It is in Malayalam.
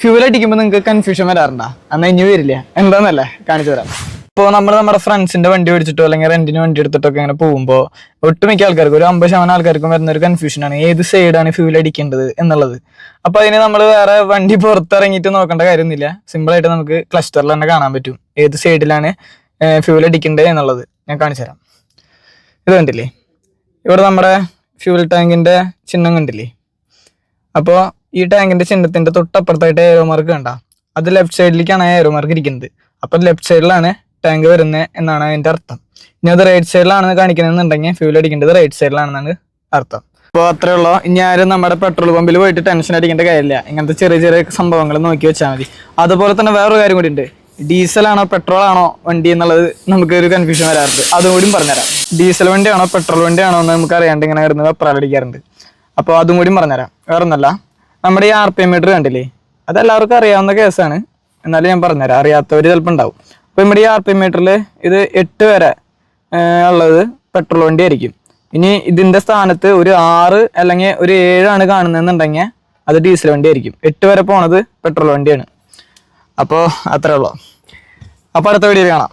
ഫ്യൂൽ അടിക്കുമ്പോൾ നിങ്ങൾക്ക് കൺഫ്യൂഷൻ വരാറുണ്ടോ? എന്നാൽ ഇനി വരില്ല. എന്താന്നല്ലേ കാണിച്ചു തരാം. ഇപ്പോൾ നമ്മുടെ ഫ്രണ്ട്സിന്റെ വണ്ടി മേടിച്ചിട്ടോ അല്ലെങ്കിൽ റെന്റിന് വണ്ടി എടുത്തിട്ടൊക്കെ ഇങ്ങനെ പോകുമ്പോൾ ഒട്ടുമിക്ക ആൾക്കാർക്കും ഒരു 50% ആൾക്കാർക്കും വരുന്ന ഒരു കൺഫ്യൂഷനാണ് ഏത് സൈഡാണ് ഫ്യൂൽ അടിക്കേണ്ടത് എന്നുള്ളത്. അപ്പൊ അതിന് നമ്മൾ വേറെ വണ്ടി പുറത്തിറങ്ങിയിട്ട് നോക്കേണ്ട കാര്യമൊന്നുമില്ല. സിമ്പിൾ ആയിട്ട് നമുക്ക് ക്ലസ്റ്ററിൽ തന്നെ കാണാൻ പറ്റും ഏത് സൈഡിലാണ് ഫ്യൂൽ അടിക്കേണ്ടത് എന്നുള്ളത്. ഞാൻ കാണിച്ചു തരാം. ഇത് കണ്ടില്ലേ, ഇവിടെ നമ്മുടെ ഫ്യൂൽ ടാങ്കിന്റെ ചിഹ്നം കണ്ടില്ലേ? അപ്പോൾ ഈ ടാങ്കിന്റെ ചിഹ്നത്തിന്റെ തൊട്ടപ്പുറത്തായിട്ട് ഏരോ മാർക്ക് കണ്ട, അത് ലെഫ്റ്റ് സൈഡിലേക്കാണ് ഏരോ മാർക്ക് ഇരിക്കുന്നത്. അപ്പൊ ലെഫ്റ്റ് സൈഡിലാണ് ടാങ്ക് വരുന്നത് എന്നാണ് അതിന്റെ അർത്ഥം. ഇനി അത് റൈറ്റ് സൈഡിലാണെന്ന് കാണിക്കണമെന്നുണ്ടെങ്കിൽ ഫ്യൂൽ അടിക്കേണ്ടത് റൈറ്റ് സൈഡിലാണെന്നാണ് അർത്ഥം. അപ്പോൾ അത്രേ ഉള്ളൂ. ഇനി ആരും നമ്മുടെ പെട്രോൾ പമ്പിൽ പോയിട്ട് ടെൻഷൻ അടിക്കേണ്ട കാര്യമില്ല. ഇങ്ങനത്തെ ചെറിയ ചെറിയ സംഭവങ്ങൾ നോക്കി വെച്ചാൽ മതി. അതുപോലെ തന്നെ വേറൊരു കാര്യം കൂടി ഉണ്ട്. ഡീസലാണോ പെട്രോൾ ആണോ വണ്ടി എന്നുള്ളത് നമുക്ക് ഒരു കൺഫ്യൂഷൻ വരാറുണ്ട്. അതുകൂടി പറഞ്ഞുതരാം. ഡീസൽ വണ്ടിയാണോ പെട്രോൾ വണ്ടിയാണോ എന്ന് നമുക്ക് അറിയാണ്ട് ഇങ്ങനെ കിടന്ന് വെപ്രാലടിക്കാറുണ്ട്. അപ്പോൾ അതും കൂടി പറഞ്ഞുതരാം. വേറെ ഒന്നല്ല, നമ്മുടെ ഈ RPM മീറ്റർ കണ്ടില്ലേ, അതെല്ലാവർക്കും അറിയാവുന്ന കേസാണ്. എന്നാലും ഞാൻ പറഞ്ഞുതരാം, അറിയാത്തവർ ചിലപ്പോൾ ഉണ്ടാവും. അപ്പോൾ നമ്മുടെ ഈ RPM മീറ്ററിൽ ഇത് 8 വരെ ഉള്ളത് പെട്രോൾ വണ്ടി ആയിരിക്കും. ഇനി ഇതിന്റെ സ്ഥാനത്ത് ഒരു 6 അല്ലെങ്കിൽ ഒരു 7 ആണ് കാണുന്നതെന്നുണ്ടെങ്കിൽ അത് ഡീസൽ വണ്ടി ആയിരിക്കും. 8 വരെ പോണത് പെട്രോൾ വണ്ടിയാണ്. അപ്പോൾ അത്രേ ഉള്ളൂ. അപ്പോൾ അടുത്ത വീഡിയോയിൽ കാണാം.